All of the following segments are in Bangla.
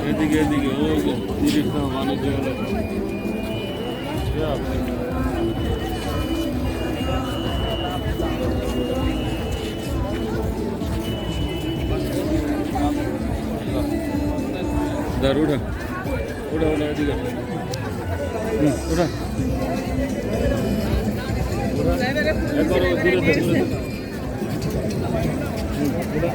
এদিকে এদিকে ওই যে তিরিশটা বাণিজ্য দার উঠা উঠা উঠা এদিকে উঠা একবার দূরে দূরে উঠা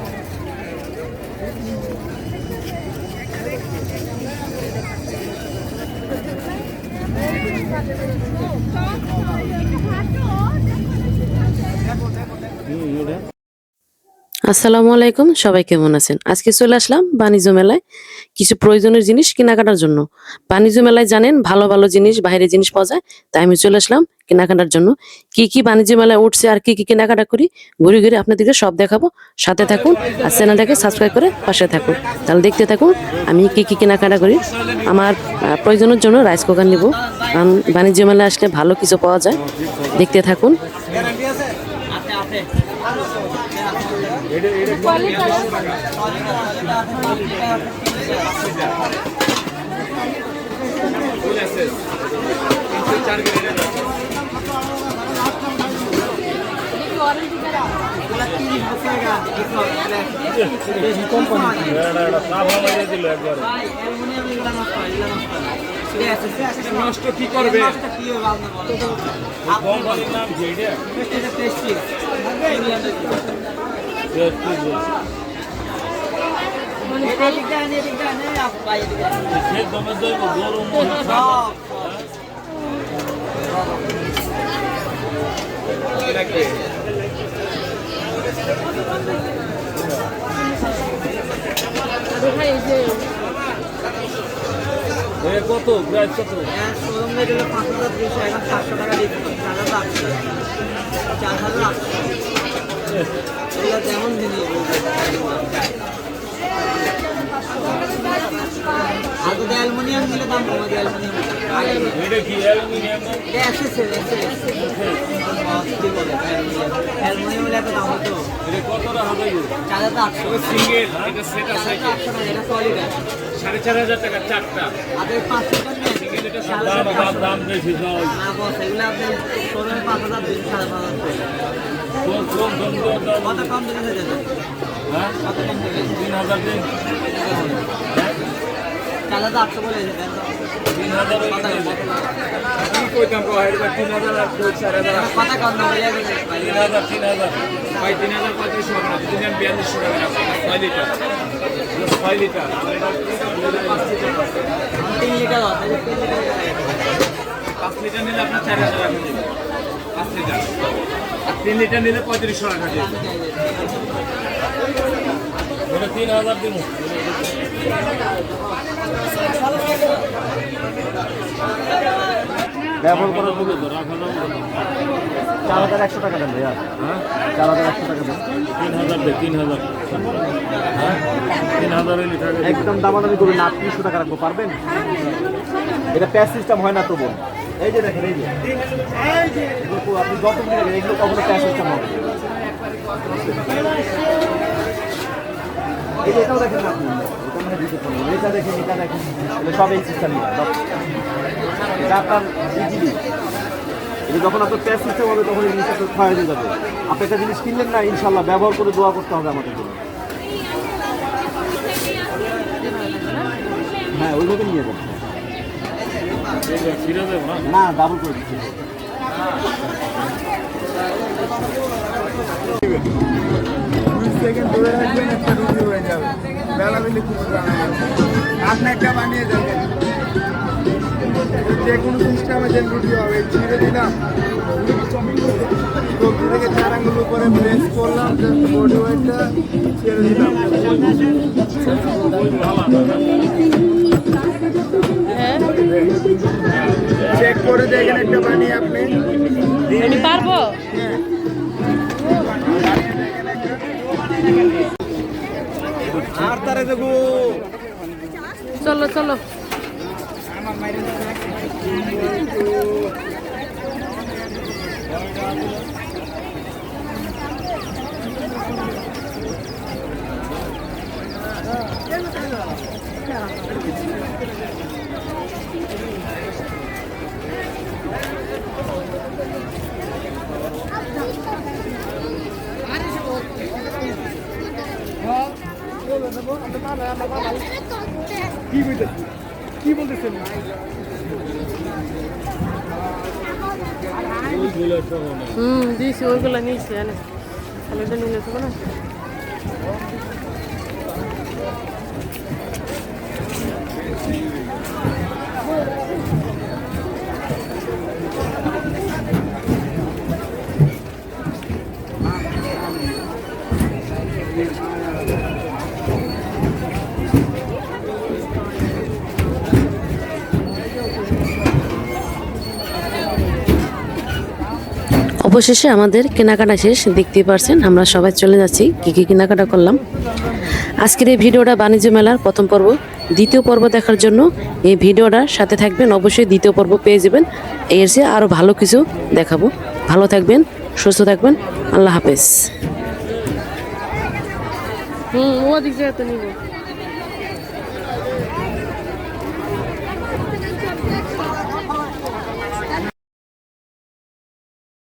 আসসালামু আলাইকুম, সবাই কেমন আছেন? আজকে চলে আসলাম বাণিজ্য মেলায় কিছু প্রয়োজনীয় জিনিস কেনাকাটার জন্য। বাণিজ্য মেলায় জানেন ভালো ভালো জিনিস, বাইরের জিনিস পাওয়া যায়, তাই আমি চলে আসলাম কেনাকাটার জন্য। কি কি বাণিজ্য মেলায় উঠছে আর কি কি কেনাকাটা করি ঘুরে ঘুরে আপনাদেরকে সব দেখাবো। সাথে থাকুন আর চ্যানেলটাকে সাবস্ক্রাইব করে পাশে থাকুন। তাহলে দেখতে থাকুন আমি কি কি কেনাকাটা করি। আমার প্রয়োজনের জন্য রাইস কুকার নিব, কারণ বাণিজ্য মেলায় আসলে ভালো কিছু পাওয়া যায়। দেখতে থাকুন। নষ্ট কি করবে কত প্রাইস কত? শোরুম রেট হলো 5200, এখন 700 টাকা ডিসকাউন্ট, 4800, 4800 এগুলো যেমন জিনিস আগে অ্যালুমিনিয়াম দিলে দাম কমে যায়। এটা কি অ্যালুমিনিয়াম? অ্যালুমিনিয়াম এত দাম হতো। এটা কত টাকা হবে? 4800 সিঙ্গেল এটা সেট আছে 4800 টাকা, এটা সলিড আছে। 4500 টাকা চারটা। আগে 5 লিটার নেন, সিঙ্গেল এটা দাম বেশি সব। না বস, এগুলো আপনি শোরুমে 5000 দিন, 5500 কোন কত কম দিলে হয়ে যাবে? হ্যাঁ কত কম দিলে? 3000 দিন 4800 বলে দেন। 3000 কি কইতাম গো হাইড 3000 আর 4000 কথা কম না হয়ে যাবে। 3000 ভাই 3000 3500 টাকা দিন 4200 টাকা 6 লিটার 6 লিটার 3 লিটার হবে, 5 লিটার নিলে আপনার 4000 টাকা দিবেন 5 লিটার আর 3 লিটার নিলে 3500 টাকা দিবেন। এটা 3000 দিন ব্যবহার করার জন্য 4100 টাকা দেন ভাইয়া। হ্যাঁ 4100 টাকা দেন। 3000 দে 3000 হ্যাঁ 3000 এর লিটার একদম দামাদামি করুন না, 300 টাকা রাখবো, পারবেন? এটা প্যাস সিস্টেম হয় না তো বোন। এই যে দেখেন, এই যে এগুলো আপনি যত নেবেন এগুলো কখনো প্যাস সিস্টেম হবে। এই যে এটাও দেখেন না আপনি, এটা মানে দিতে পারবেন। এটা দেখেন, এটা দেখেন, এটা সব এই সিস্টেম। এটা আপনার ইজিলি এটা যখন আপনার প্যাস সিস্টেম হবে তখন এই জিনিসটা ক্ষয় হয়ে যাবে। আপনি একটা জিনিস কিনলেন না, ইনশাল্লাহ ব্যবহার করে দোয়া করতে হবে আমাদের জন্য। হ্যাঁ ওইভাবে নিয়ে যাবেন। না ডাবল করে দিচ্ছি। আপনি একটা বানিয়ে যাবেন, যে কোনো সিস্টেমে যে রুটি হবে ছিঁড়ে দিলাম, সবজি থেকে 4 আঙ্গুল উপরে প্রেস করলাম, বডি ওয়েটটা ছেড়ে দিলাম। চেক করে দেখেন একটা বানিয়ে আপনি পারবো। আর তারে দেখো। চলো চলো। দিয়েছি ওইগুলো নিয়েছি এনে তাহলে এটা নিলে তো না অবশেষে আমাদের কেনাকাটা শেষ, দেখতেই পারছেন আমরা সবাই চলে যাচ্ছি কি কি কেনাকাটা করলাম। আজকের এই ভিডিওটা বাণিজ্য মেলার প্রথম পর্ব। দ্বিতীয় পর্ব দেখার জন্য এই ভিডিওটার সাথে থাকবেন, অবশ্যই দ্বিতীয় পর্ব পেয়ে যাবেন। এর চেয়ে আরও ভালো কিছু দেখাবো। ভালো থাকবেন, সুস্থ থাকবেন, আল্লাহ হাফেজ। ওদিক যেতে নিব।